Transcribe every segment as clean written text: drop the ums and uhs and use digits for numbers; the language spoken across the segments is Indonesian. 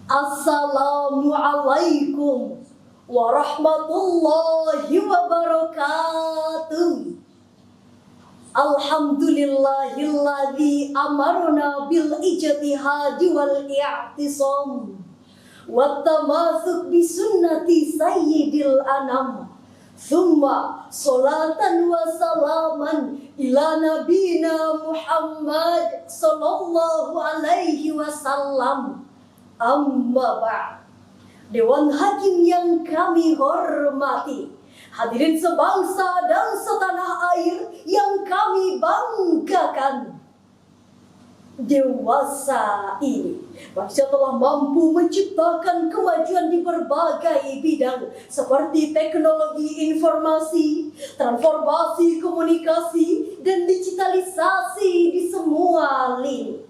Assalamualaikum warahmatullahi wabarakatuh. Alhamdulillahilladzi amarna bil ijtihadi wal i'tisam wat tamasuk bi sunnati sayyidil anam. Thumma salatan wa salaman ila nabina Muhammad sallallahu alaihi wasallam. Amma ba'd. Dewan Hakim yang kami hormati, hadirin sebangsa dan setanah air yang kami banggakan. Dewasa ini bangsa telah mampu menciptakan kemajuan di berbagai bidang seperti teknologi informasi, transformasi komunikasi, dan digitalisasi di semua lini.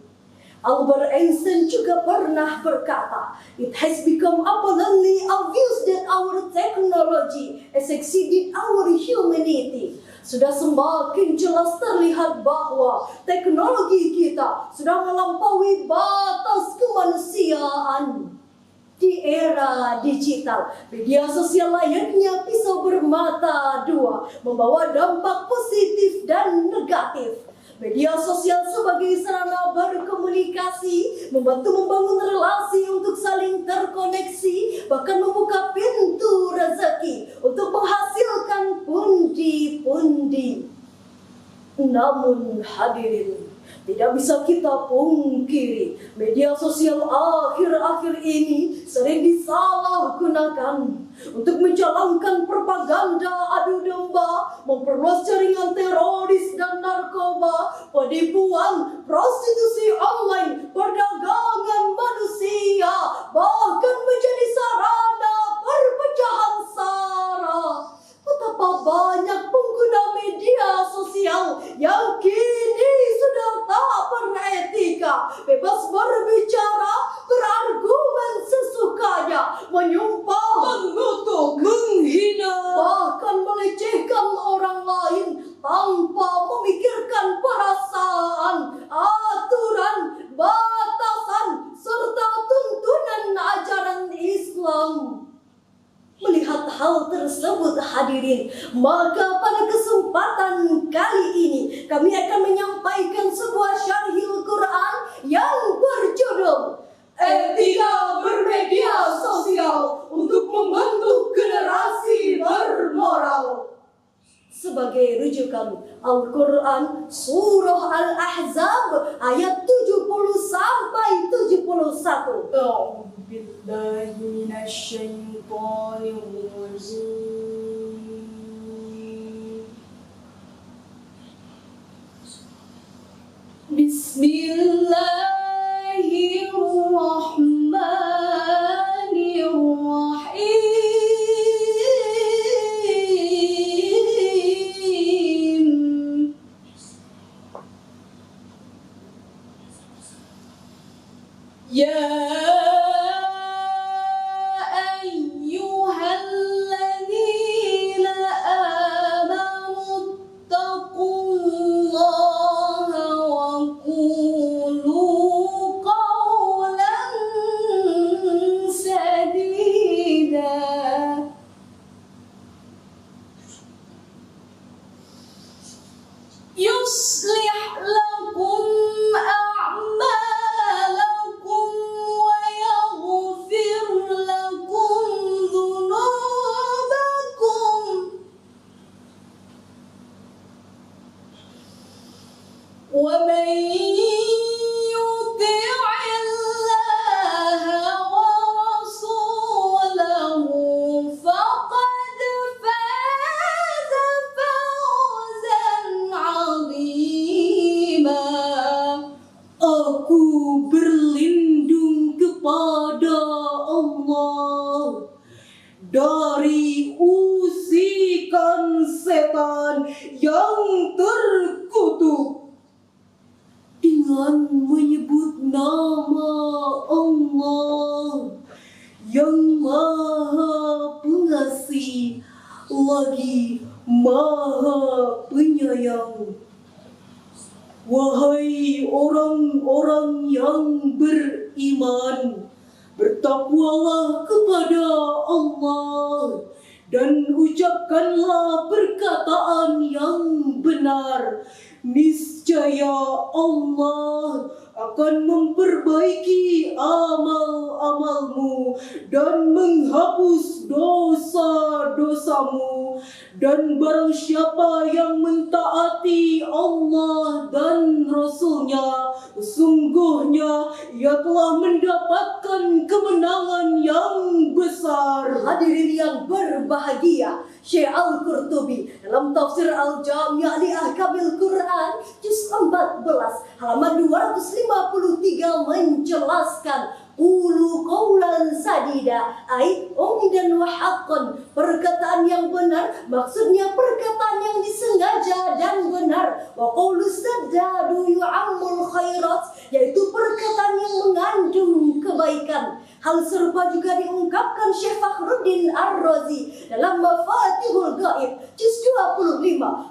Albert Einstein juga pernah berkata, "It has become abundantly obvious that our technology has exceeded our humanity." Sudah semakin jelas terlihat bahwa teknologi kita sudah melampaui batas kemanusiaan. Di era digital, media sosial layaknya pisau bermata dua, membawa dampak positif dan negatif. Media sosial sebagai sarana berkomunikasi membantu membangun relasi untuk saling terkoneksi, bahkan membuka pintu rezeki untuk menghasilkan pundi-pundi. Namun hadirin, tidak bisa kita pungkiri, media sosial akhir-akhir ini sering disalahgunakan untuk menjalankan propaganda adu domba, memperluas jaringan teroris dan narkoba, penipuan, prostitusi online, perdagangan manusia, bahkan menjadi sarana perpecahan sara. Betapa banyak pengguna media sosial yang kini sudah tak beretika, bebas berbicara, berargumen sesukanya, menyumpah, mengutuk, menghina, bahkan melecehkan orang lain tanpa memikirkan perasaan, aturan, batasan, serta tuntunan ajaran Islam. Melihat hal tersebut hadirin, maka pada kesempatan kali ini kami akan menyampaikan sebuah syarhil Quran yang berjudul Etika Bermedia Sosial untuk Membentuk Generasi Bermoral. Sebagai rujukan Al-Quran Surah Al-Ahzab ayat 70 sampai 71. Billahi minasyaitonir rajim. Bismillahirrahmanirrahim. Ya dari usikan setan yang terkutuk, dengan menyebut nama Allah yang Maha Pengasih lagi Maha Penyayang. Wahai orang-orang yang beriman, Bertakwalah kepada Allah dan ucapkanlah perkataan yang benar. Niscaya Allah akan memperbaiki amal-amalmu dan menghapus dosa-dosamu. Dan barang siapa yang mentaati Allah dan Rasul-Nya, sesungguhnya ia telah mendapatkan kemenangan yang besar. Hadirin yang berbahagia, Syekh Al-Qurtubi dalam tafsir Al-Jami' li Ahkamil Quran juz 14 halaman 253 menjelaskan Qulu qawlan sadida ay umdan wa haqqan, perkataan yang benar maksudnya perkataan yang disengaja dan benar. Wa qawlu sadadu yu'ammul khairat, yaitu perkataan yang mengandung kebaikan. Hal serupa juga diungkapkan Syekh Fakhruddin Ar-Razi dalam Mafatihul Ghaib juz 25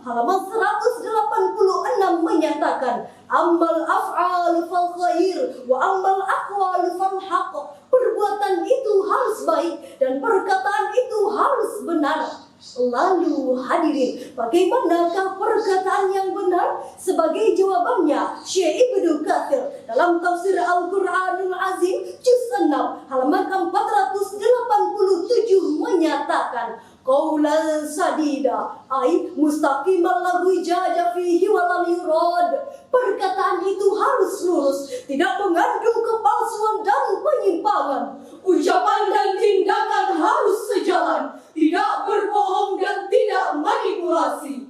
halaman 186 menyatakan ammal af'al fal khair wa ammal aqwal fal haqq, perbuatan itu harus baik dan perkataan itu harus benar. Lalu hadirin, bagaimanakah perkataan yang benar? Sebagai jawabannya, Syekh Ibnu Katsir dalam tafsir Al-Quranul Azim juz 6 halaman 487 menyatakan qaulan sadida ay mustaqiman la wijaja fihi wa lam yurad, perkataan itu harus lurus, tidak mengandung kepalsuan dan penyimpangan. Ucapan dan tindakan harus sejalan, tidak berbohong dan tidak manipulasi.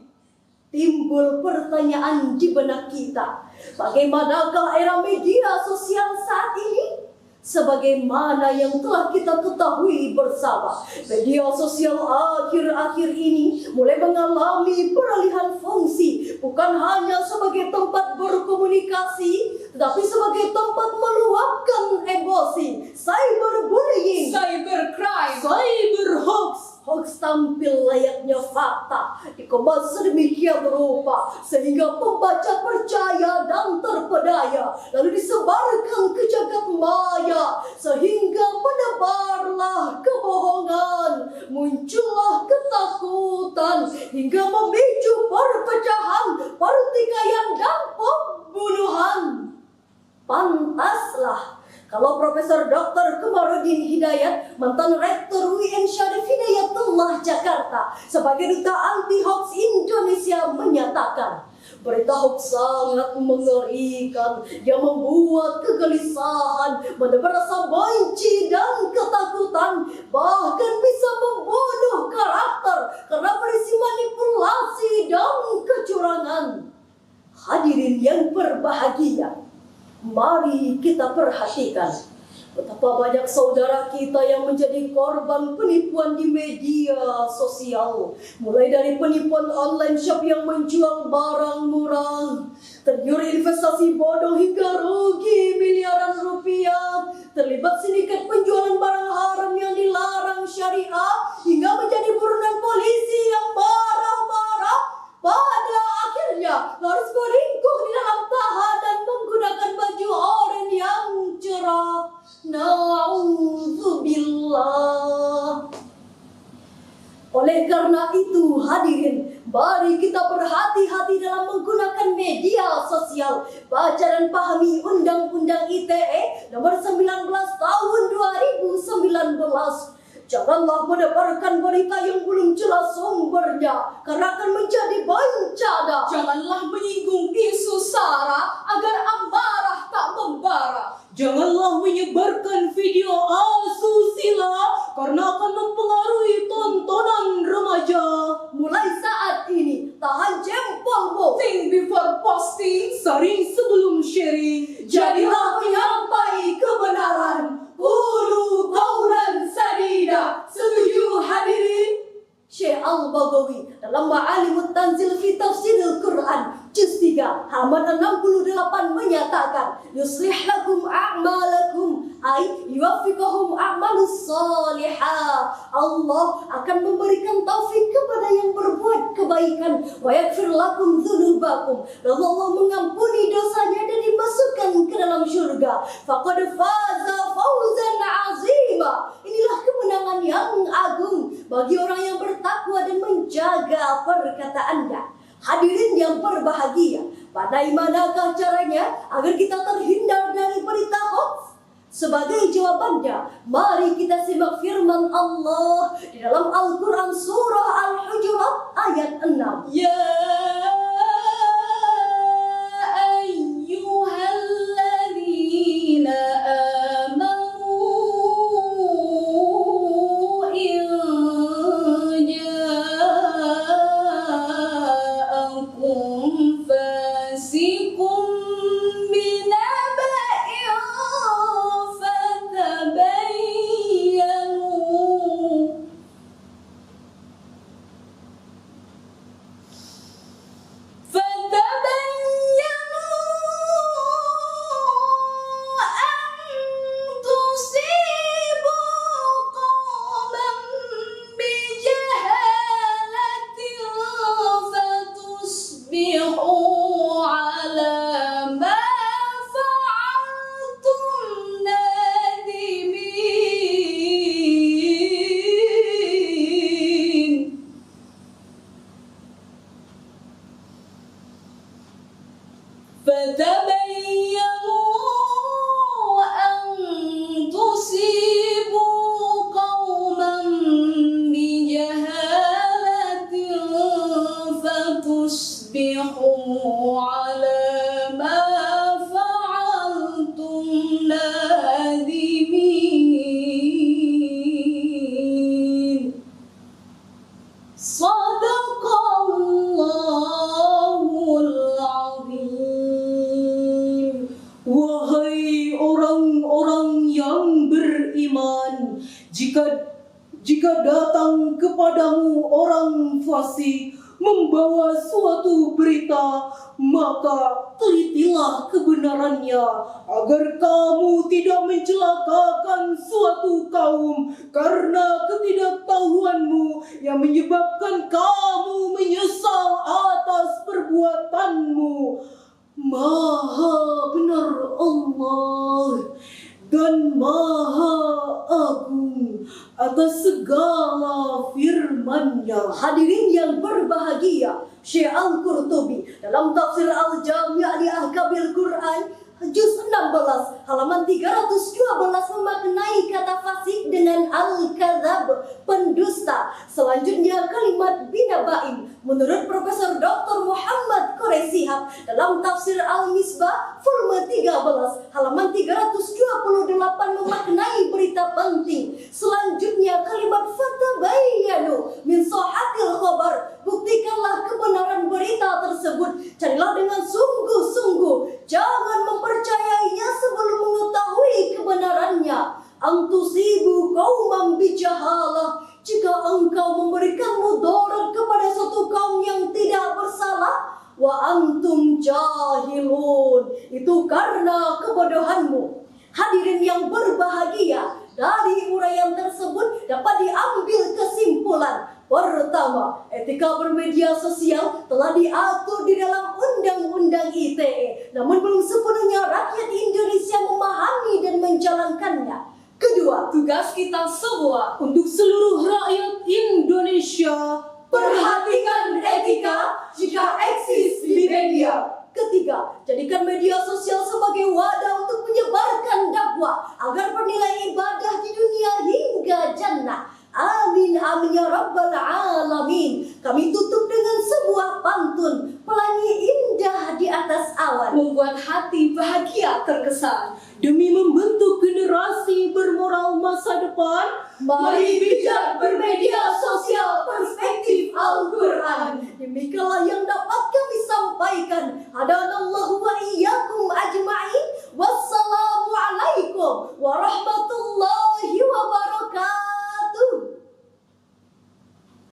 Timbul pertanyaan di benak kita, bagaimanakah era media sosial saat ini? Sebagaimana yang telah kita ketahui bersama, media sosial akhir-akhir ini mulai mengalami peralihan fungsi, bukan hanya sebagai tempat berkomunikasi, tetapi sebagai tempat meluapkan emosi. Cyberbullying, cybercrime, cyberhoax. Hoax tampil layaknya fakta, dikemas sedemikian rupa sehingga pembaca percaya dan terpedaya, lalu disebarkan ke jagat maya sehingga menebarlah kebohongan, muncullah ketakutan hingga memicu perpecahan, pertikaian dan pembunuhan. Pantaslah kalau Profesor Dr. Komarudin Hidayat, mantan Rektor UIN Syarif Hidayatullah Jakarta, sebagai Duta Anti Hoax Indonesia menyatakan, berita hoax sangat mengerikan yang membuat kegelisahan, menebar rasa benci dan ketakutan, bahkan bisa membunuh karakter karena berisi manipulasi dan kecurangan. Hadirin yang berbahagia, mari kita perhatikan betapa banyak saudara kita yang menjadi korban penipuan di media sosial. Mulai dari penipuan online shop yang menjual barang murah, tergiur investasi bodong hingga rugi miliaran rupiah, terlibat sindikat penjualan barang haram yang dilarang syariah, hingga menjadi buronan polisi yang marah-marah. Pada akhirnya harus beringkuk di dalam tahanan menggunakan baju oranye yang cerah. Na'udzubillah. Oleh karena itu hadirin, mari kita berhati-hati dalam menggunakan media sosial. Baca dan pahami Undang-Undang ITE nomor 19 tahun 2019. Janganlah menebarkan berita yang belum jelas sumbernya, karena akan menjadi bencana. Janganlah menyinggung isu SARA agar amarah tak membara. Janganlah menyebarkan video asusila karena akan mempengaruhi tontonan remaja. Mulai saat ini, tahan jempolmu. Think before posting, saring sebelum sharing. Jadilah penyampai kebenaran. Qulu qawlan sadida. Setuju hadirin? Syekh Al-Baghawi dalam Ma'alimut Tanzil fi Tafsiril Quran juz 3 halaman 68 menyatakan, yuslih lakum a'malakum ay yuwaffiquhum a'malus salihah. Allah akan memberikan taufik kepada yang berbuat kebaikan, wa yaghfir lakum dzunubakum, lalu Allah mengampuni dosanya dan dimasukkan ke dalam surga. Faqad faza fawzan Inilah kemenangan yang agung bagi orang yang bertakwa dan menjaga perkataannya. Hadirin yang berbahagia, bagaimanakah caranya agar kita terhindar dari berita hoax? Sebagai jawabannya, mari kita simak firman Allah di dalam Al-Quran surah Al-Hujurat ayat 6. Ya ayyuhalladzina amanu in ja'akum fasikum binaba'in فتبينوا أن تصيبوا قوما بجهالة فتصبحوا على ما فعلتم نادمين. صدق Allahul Azim. Wahai orang-orang yang beriman, jika datang kepadamu orang fasik membawa suatu berita, maka telitilah kebenarannya agar kamu tidak mencelakakan suatu kaum karena ketidaktahuanmu yang menyebabkan kamu menyesal atas perbuatanmu. Maha benar Allah dan Maha Agung atas segala firman-Nya. Hadirin yang berbahagia, Syekh Al-Qurtubi dalam tafsir Al-Jami' li Ahkamil Quran juz 16 halaman 312 memaknai kata fasik dengan al-kadzab, pendusta. Selanjutnya kalimat binaba'in menurut Profesor Dr. Muhammad Quraisy Shihab dalam tafsir Al-Misbah volume 13 halaman 328 memaknai berita penting. Selanjutnya kalimat fatabayyanu min sahhatil khabar, buktikanlah kebenaran berita tersebut, carilah dengan sungguh-sungguh, jangan mempercayainya sebelum mengetahui kebenarannya. Antusibu qauman bijahalah, jika engkau memberikan mudarat kepada suatu kaum yang tidak bersalah, wa antum jahilun, itu karena kebodohanmu. Hadirin yang berbahagia, dari uraian tersebut dapat diambil kesimpulan. Pertama, etika bermedia sosial telah diatur di dalam Undang-Undang ITE, namun belum sepenuhnya rakyat Indonesia memahami dan menjalankannya. Kedua, tugas kita semua untuk seluruh rakyat Indonesia, perhatikan etika jika eksis di media. Ketiga, jadikan media sosial sebagai wadah untuk menyebarkan dakwah agar bernilai ibadah di dunia hingga jannah. Amin amin ya rabbal alamin. Kami tutup dengan sebuah pantun, pelangi indah di atas awan, membuat hati bahagia terkesan. Demi membentuk generasi bermoral masa depan, mari bijak bermedia sosial perspektif Al-Quran. Demikianlah yang dapat kami sampaikan. Hadanallahu wa